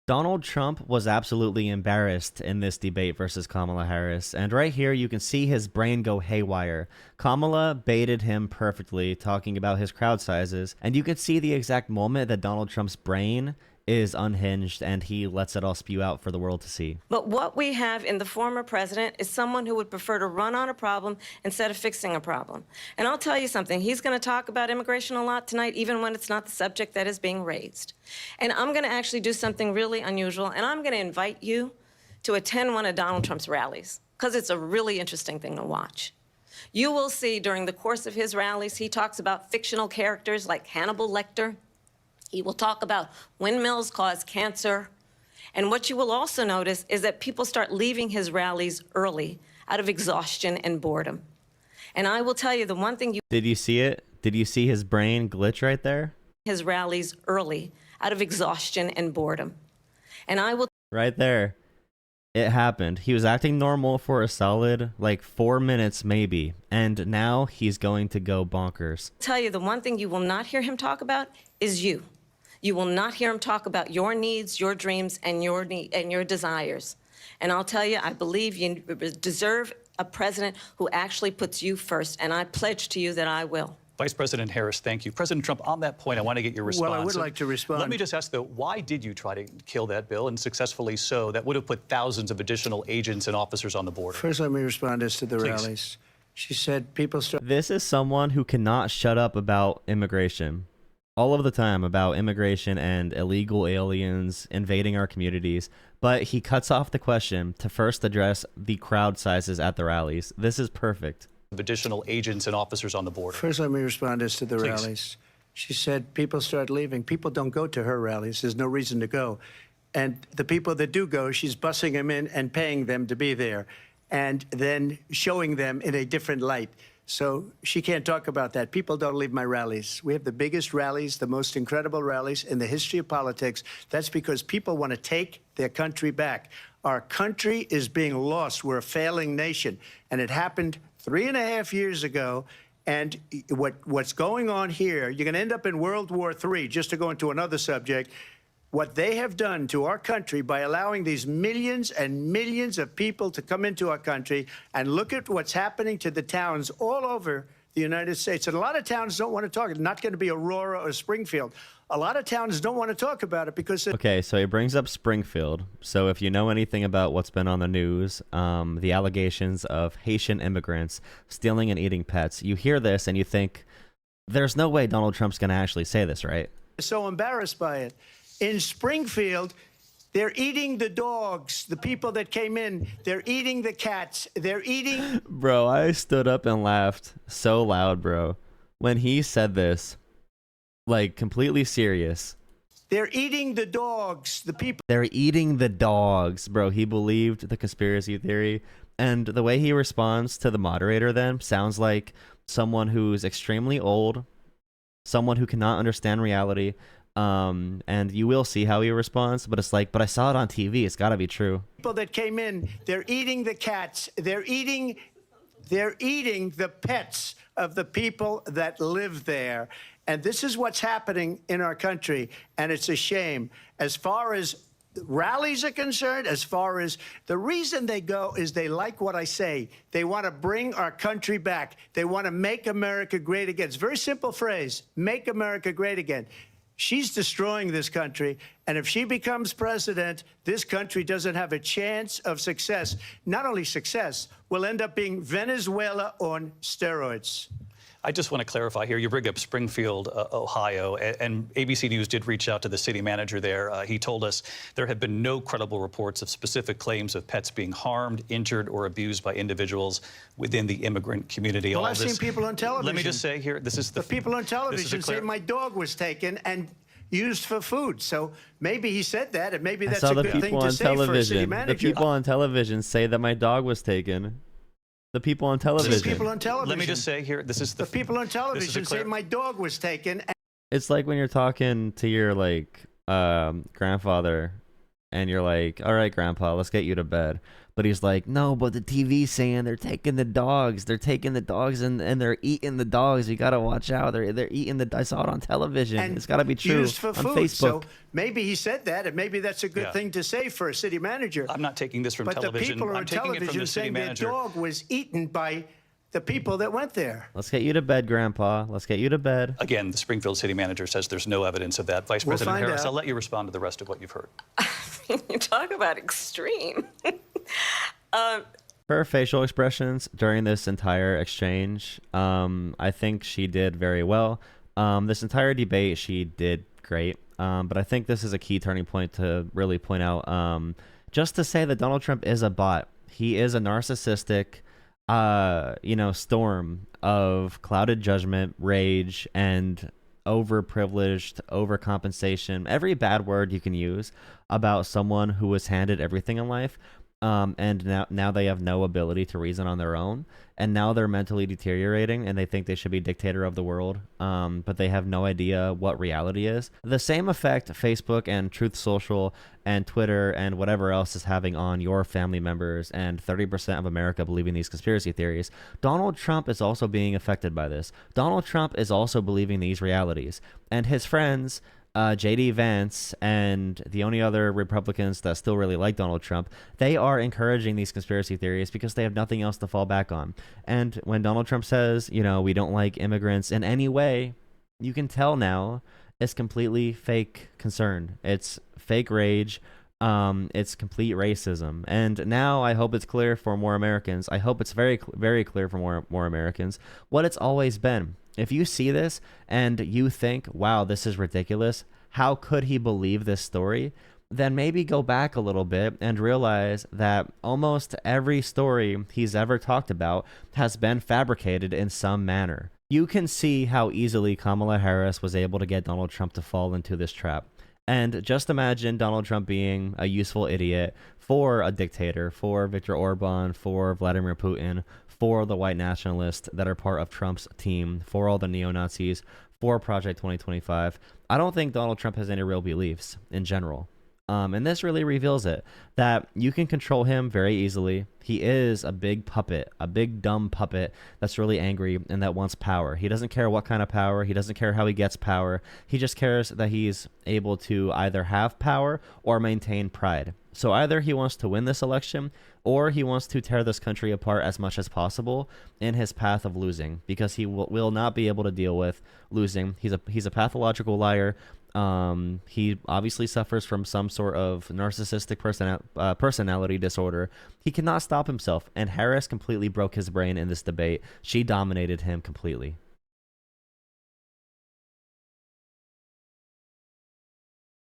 Donald Trump was absolutely embarrassed in this debate versus Kamala Harris, and right here you can see his brain go haywire. Kamala baited him perfectly, talking about his crowd sizes, and you can see the exact moment that Donald Trump's brain is unhinged and he lets it all spew out for the world to see. But what we have in the former president is someone who would prefer to run on a problem instead of fixing a problem. And I'll tell you something, he's going to talk about immigration a lot tonight, even when it's not the subject that is being raised. And I'm going to actually do something really unusual, and I'm going to invite you to attend one of Donald Trump's rallies, because it's a really interesting thing to watch. You will see during the course of his rallies, he talks about fictional characters like Hannibal Lecter. He will talk about windmills cause cancer. And what you will also notice is that people start leaving his rallies early out of exhaustion and boredom. And I will tell you the one thing you... Did you see it? Did you see his brain glitch right there? His rallies early out of exhaustion and boredom. And I will... Right there. It happened. He was acting normal for a solid, like, 4 minutes maybe. And now he's going to go bonkers. Tell you the one thing you will not hear him talk about is you. You will not hear him talk about your needs, your dreams, and your desires. And I'll tell you, I believe you deserve a president who actually puts you first, and I pledge to you that I will. Vice President Harris, thank you. President Trump, on that point, I want to get your response. Well, I would like to respond. Let me just ask, though, why did you try to kill that bill, and successfully so? That would have put thousands of additional agents and officers on the border. First, let me respond as to the Please. rallies. She said people start... This is someone who cannot shut up about immigration. All of the time about immigration and illegal aliens invading our communities, but he cuts off the question to first address the crowd sizes at the rallies. This is perfect. Of additional agents and officers on the border. First, let me respond as to the Please. rallies. She said people start leaving. People don't go to her rallies. There's no reason to go. And the people that do go, she's bussing them in and paying them to be there, and then showing them in a different light. So she can't talk about that. People don't leave my rallies. We have the biggest rallies, the most incredible rallies in the history of politics. That's because people want to take their country back. Our country is being lost. We're a failing nation. And it happened 3.5 years ago. And what's going on here, you're going to end up in World War III, just to go into another subject. What they have done to our country by allowing these millions and millions of people to come into our country, and look at what's happening to the towns all over the United States. And a lot of towns don't want to talk. It's not going to be Aurora or Springfield. A lot of towns don't want to talk about it because... Okay, so he brings up Springfield. So if you know anything about what's been on the news, the allegations of Haitian immigrants stealing and eating pets, you hear this and you think, there's no way Donald Trump's going to actually say this, right? So embarrassed by it. In Springfield, they're eating the dogs, the people that came in. They're eating the cats. They're eating... Bro, I stood up and laughed so loud, bro. When he said this, like, completely serious. They're eating the dogs, the people... They're eating the dogs, bro. He believed the conspiracy theory. And the way he responds to the moderator then sounds like someone who's extremely old, someone who cannot understand reality. And you will see how he responds, but it's like, but I saw it on TV. It's got to be true. People that came in, they're eating the cats. They're eating the pets of the people that live there. And this is what's happening in our country, and it's a shame. As far as rallies are concerned, as far as the reason they go is they like what I say. They want to bring our country back. They want to make America great again. It's a very simple phrase, make America great again. She's destroying this country, and if she becomes president, this country doesn't have a chance of success. Not only success, we'll end up being Venezuela on steroids. I just want to clarify here. You bring up Springfield, Ohio, and ABC News did reach out to the city manager there. He told us there have been no credible reports of specific claims of pets being harmed, injured, or abused by individuals within the immigrant community. Well, I've seen people on television. Let me just say here, this is the people on television say my dog was taken and used for food. So maybe he said that, and maybe that's a good thing to say for a city manager. The people on television say that my dog was taken. The people on television. People on television. Let me just say here, this is the people on television say my dog was taken. It's like when you're talking to your, like, grandfather and you're like, all right, Grandpa, let's get you to bed. But he's like, no, but the TV's saying they're taking the dogs. They're taking the dogs and they're eating the dogs. You got to watch out. They're eating I saw it on television. And it's got to be true used for on food. Facebook. So maybe he said that, and maybe that's a good thing to say for a city manager. I'm not taking this from but television. The people I'm on taking it from television the city saying manager. their dog was eaten by the people that went there. Let's get you to bed, Grandpa. Let's get you to bed. Again, the Springfield city manager says there's no evidence of that. Vice We'll President find Harris, out. I'll let you respond to the rest of what you've heard. You talk about extreme. Her facial expressions during this entire exchange, I think she did very well. This entire debate, she did great. But I think this is a key turning point to really point out, just to say that Donald Trump is a bot. He is a narcissistic, storm of clouded judgment, rage, and overprivileged, overcompensation, every bad word you can use about someone who was handed everything in life. And now they have no ability to reason on their own, and now they're mentally deteriorating, and they think they should be dictator of the world, but they have no idea what reality is. The same effect Facebook and Truth Social and Twitter and whatever else is having on your family members and 30% of America believing these conspiracy theories. Donald Trump is also being affected by this. Donald Trump is also believing these realities, and his friends, JD Vance and the only other Republicans that still really like Donald Trump, they are encouraging these conspiracy theories because they have nothing else to fall back on. And when Donald Trump says, we don't like immigrants in any way, you can tell now it's completely fake concern. It's fake rage. It's complete racism. And now I hope it's clear for more Americans. I hope it's very, very clear for more Americans what it's always been. If you see this and you think, wow, this is ridiculous, how could he believe this story? Then maybe go back a little bit and realize that almost every story he's ever talked about has been fabricated in some manner. You can see how easily Kamala Harris was able to get Donald Trump to fall into this trap. And just imagine Donald Trump being a useful idiot for a dictator, for Viktor Orban, for Vladimir Putin, for the white nationalists that are part of Trump's team, for all the neo-Nazis, for Project 2025. I don't think Donald Trump has any real beliefs in general. And this really reveals it, that you can control him very easily. He is a big puppet, a big dumb puppet that's really angry and that wants power. He doesn't care what kind of power. He doesn't care how he gets power. He just cares that he's able to either have power or maintain pride. So either he wants to win this election or he wants to tear this country apart as much as possible in his path of losing, because he will not be able to deal with losing. He's a pathological liar. He obviously suffers from some sort of narcissistic personality disorder. He cannot stop himself, and Harris completely broke his brain in this debate. She dominated him completely.